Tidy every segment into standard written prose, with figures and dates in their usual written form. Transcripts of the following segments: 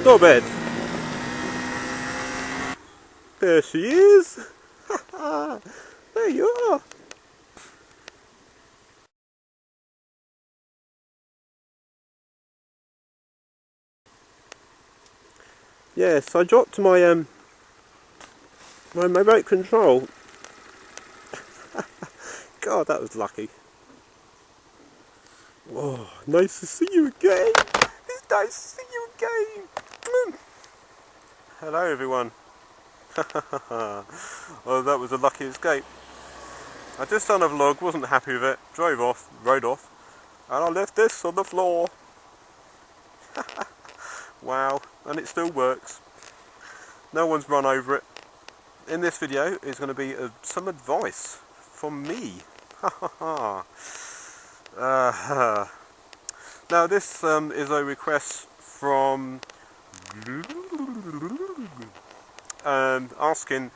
Not bad. There she is. There you are. Yes, I dropped my my remote control. God, that was lucky. Oh, nice to see you again. It's nice to see you again. Hello, everyone. Well, that was a lucky escape. I just done a vlog, wasn't happy with it, drove off, rode off, and I left this on the floor. Wow, and it still works. No one's run over it. In this video is going to be some advice from me. Now this is a request from asking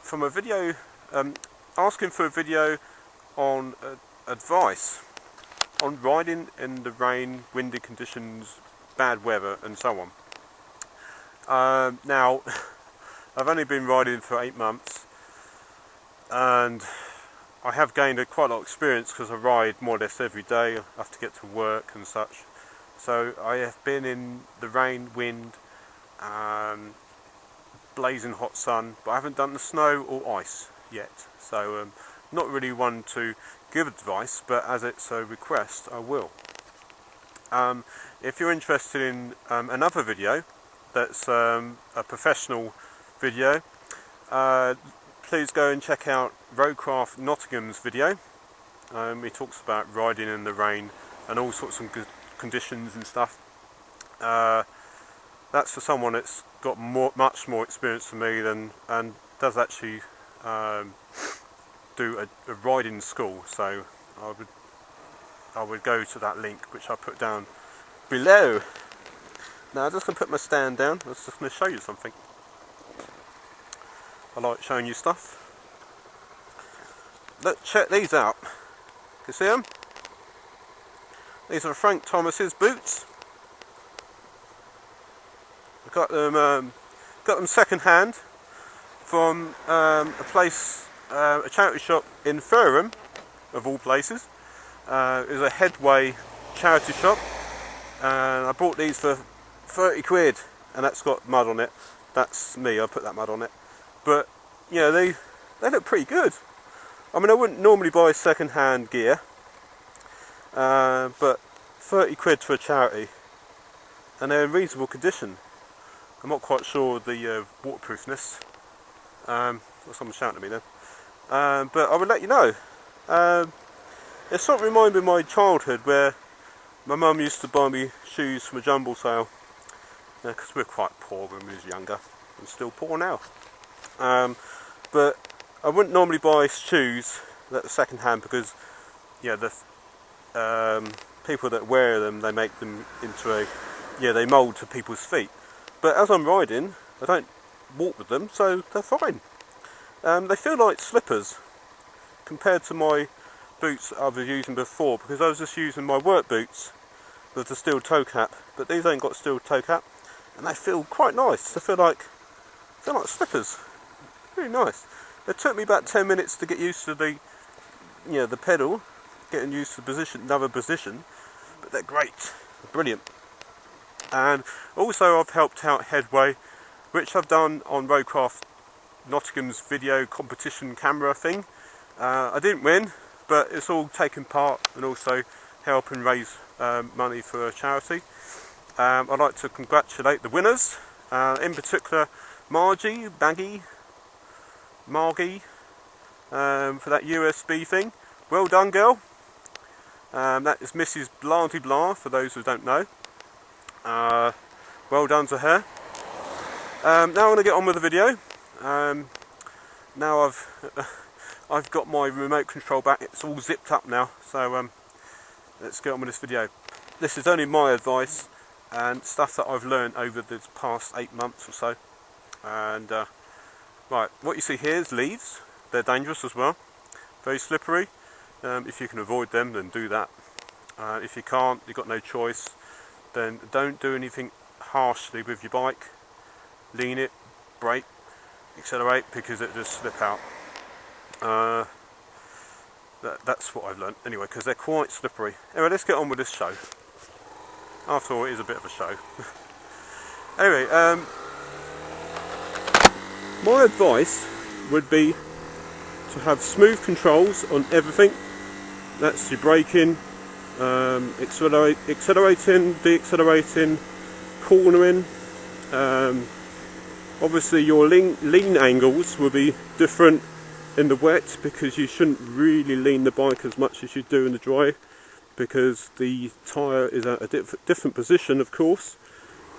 from a video, asking for a video on advice on riding in the rain, windy conditions, bad weather and so on. Now I've only been riding for 8 months and I have gained quite a lot of experience because I ride more or less every day. I have to get to work and such. So I have been in the rain, wind, blazing hot sun, but I haven't done the snow or ice yet. So not really one to give advice, but as it's a request, I will. If you're interested in another video that's a professional video, please go and check out Roadcraft Nottingham's video. He talks about riding in the rain and all sorts of good conditions and stuff. That's for someone that's got much more experience than me and does actually do a riding school. So I would go to that link which I put down below. Now I'm just going to put my stand down. I was just going to show you something. I like showing you stuff. Look, check these out. You see them? These are Frank Thomas's boots. I got them second hand from a place, a charity shop in Fareham, of all places. It was a Headway charity shop, and I bought these for 30 quid, and that's got mud on it. That's me, I put that mud on it. But, you know, they look pretty good. I mean, I wouldn't normally buy second-hand gear, but 30 quid for a charity, and they're in reasonable condition. I'm not quite sure of the waterproofness. Someone's shouting at me then. But I would let you know. It sort of reminded me of my childhood, where my mum used to buy me shoes from a jumble sale, because we were quite poor when we was younger, and still poor now. But I wouldn't normally buy shoes that are second hand because, yeah, the people that wear them, they make them into they mould to people's feet. But as I'm riding, I don't walk with them, so they're fine. They feel like slippers compared to my boots that I was using before, because I was just using my work boots with the steel toe cap, but these ain't got steel toe cap, and they feel quite nice. They feel like slippers. Very nice. It took me about 10 minutes to get used to the pedal, getting used to the position, another position, but they're great, they're brilliant. And also I've helped out Headway, which I've done on Roadcraft Nottingham's video competition camera thing. I didn't win, but it's all taking part and also helping raise money for a charity. I'd like to congratulate the winners, in particular Margie, for that USB thing. Well done, girl. That is Mrs. Blanty Blah, for those who don't know. Well done to her. Now I'm going to get on with the video. Now I've got my remote control back. It's all zipped up now. So let's get on with this video. This is only my advice and stuff that I've learned over the past 8 months or so. And right, what you see here is leaves. They're dangerous as well, very slippery. If you can avoid them, then do that. If you can't, you've got no choice, then don't do anything harshly with your bike, lean it, brake, accelerate, because it just slip out. That's what I've learnt anyway, because they're quite slippery. Anyway, let's get on with this show. After all, it is a bit of a show. Anyway, my advice would be to have smooth controls on everything. That's your braking, accelerating, deaccelerating, cornering. Obviously your lean angles will be different in the wet, because you shouldn't really lean the bike as much as you do in the dry, because the tyre is at a different position, of course,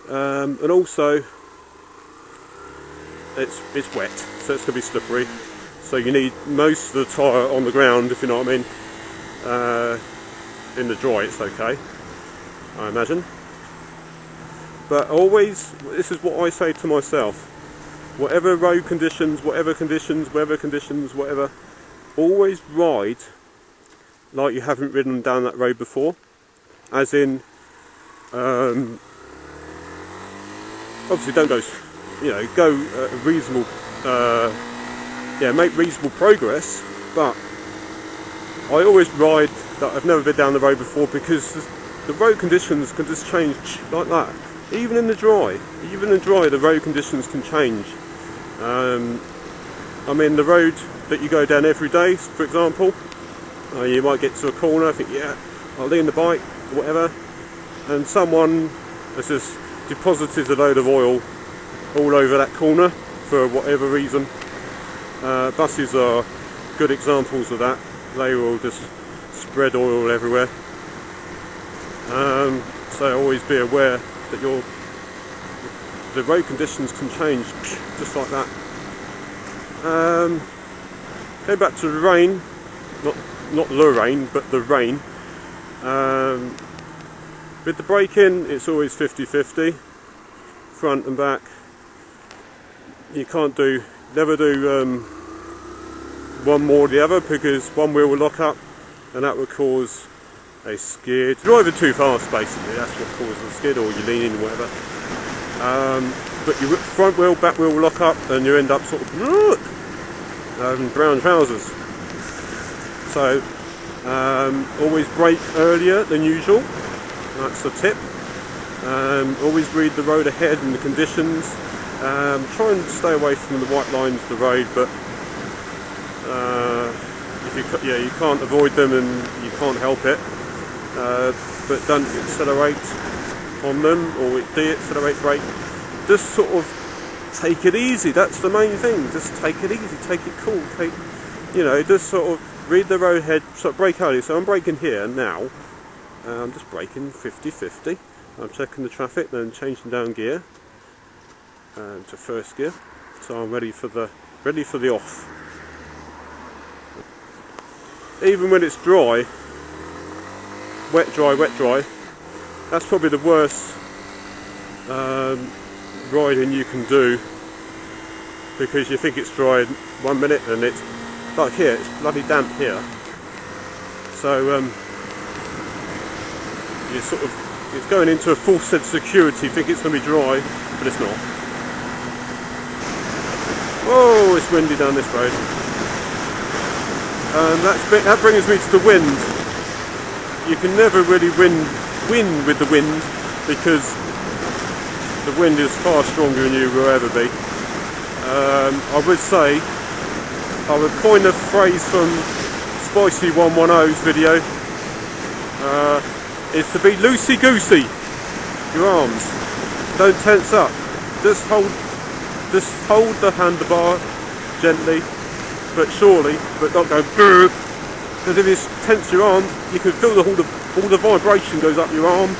and also it's wet, so it's going to be slippery, so you need most of the tyre on the ground, if you know what I mean. In the dry it's okay, I imagine, but always, this is what I say to myself: whatever road conditions, whatever conditions, weather conditions, whatever, always ride like you haven't ridden down that road before. As in, obviously don't go, go at a reasonable, make reasonable progress, but I always ride that I've never been down the road before, because the road conditions can just change like that. Even in the dry, the road conditions can change. I mean, the road that you go down every day, for example, you might get to a corner, think, yeah, I'll lean the bike, whatever, and someone has just deposited a load of oil all over that corner for whatever reason. Buses are good examples of that. They will just spread oil everywhere. So always be aware that the road conditions can change just like that. Going back to the rain, not the rain, but the rain. With the braking, it's always 50-50, front and back. You can't never do one more or the other, because one wheel will lock up and that would cause a skid. Driving too fast, basically, that's what causes a skid, or you're leaning or whatever. But your front wheel, back wheel will lock up and you end up sort of brown trousers. So always brake earlier than usual, that's the tip. Always read the road ahead and the conditions. Try and stay away from the white lines of the road, but you can't avoid them and you can't help it. But don't accelerate on them or de-accelerate, brake. Just sort of take it easy. That's the main thing. Just take it easy, take it cool. Just sort of read the road ahead. Sort of brake early. So I'm braking here now. I'm just braking 50-50. I'm checking the traffic, then changing down gear to first gear. So I'm ready for the off. Even when it's dry, wet dry, that's probably the worst riding you can do, because you think it's dry 1 minute and it's like here, it's bloody damp here. So it's going into a false sense of security, think it's going to be dry, but it's not. Whoa, it's windy down this road. That brings me to the wind. You can never really win with the wind, because the wind is far stronger than you will ever be. I would say, I would coin a phrase from Spicy 110's video, is to be loosey-goosey. Your arms, don't tense up. Just hold the handlebar gently but surely, but not go brrr. Because if you tense your arm, you can feel all the vibration goes up your arm,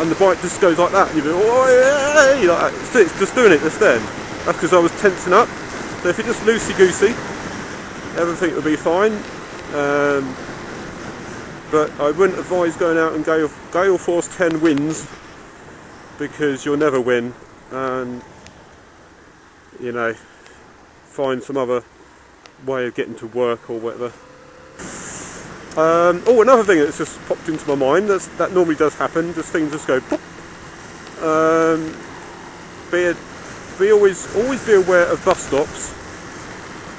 and the bike just goes like that, and you go, oh yeah, like that. It's just doing it just then. That's because I was tensing up. So if you're just loosey-goosey, everything will be fine. But I wouldn't advise going out and gale force 10 wins, because you'll never win, and find some other way of getting to work or whatever. Another thing that's just popped into my mind, that normally does happen, things just go pop. always be aware of bus stops,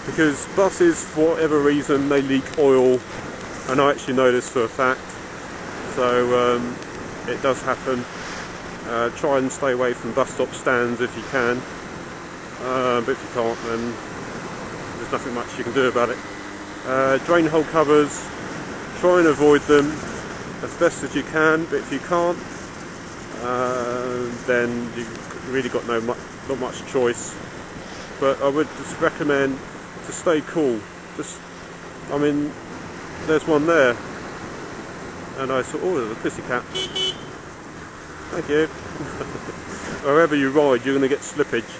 because buses, for whatever reason, they leak oil, and I actually know this for a fact. So it does happen. Try and stay away from bus stop stands if you can, but if you can't, then there's nothing much you can do about it. Drain hole covers, try and avoid them as best as you can, but if you can't, then you've really got not much choice. But I would just recommend to stay cool. I mean, there's one there, and I thought, oh, there's a pussycat. Thank you. Wherever you ride, you're going to get slippage,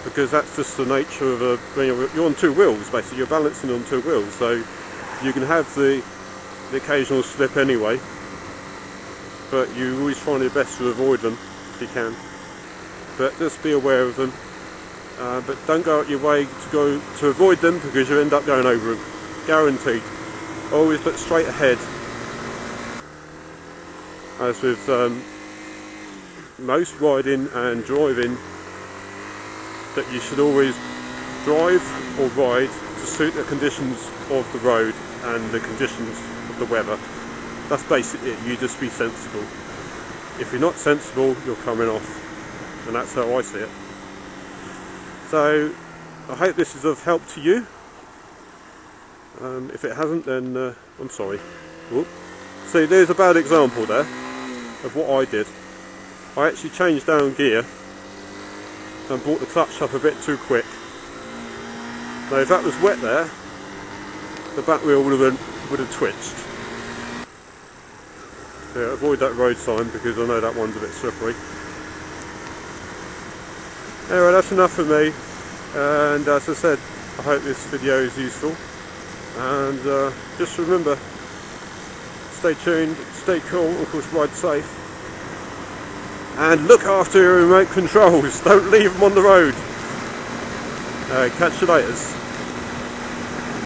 because that's just the nature of you're on two wheels, basically. You're balancing on two wheels, so you can have the occasional slip anyway, but you always try your best to avoid them if you can. But just be aware of them, but don't go out your way to avoid them, because you end up going over them, guaranteed. Always look straight ahead. As with most riding and driving, that you should always drive or ride to suit the conditions of the road and the conditions of the weather. That's basically it. You just be sensible. If you're not sensible, you're coming off, and that's how I see it. So I hope this is of help to you. If it hasn't, then I'm sorry. Whoop. See, there's a bad example there of what I did. I actually changed down gear and brought the clutch up a bit too quick. Now if that was wet there, the back wheel would have twitched. Yeah, avoid that road sign, because I know that one's a bit slippery. Anyway, that's enough for me, and as I said, I hope this video is useful, and just remember, stay tuned, stay cool, of course ride safe, and look after your remote controls. Don't leave them on the road. Catch you later.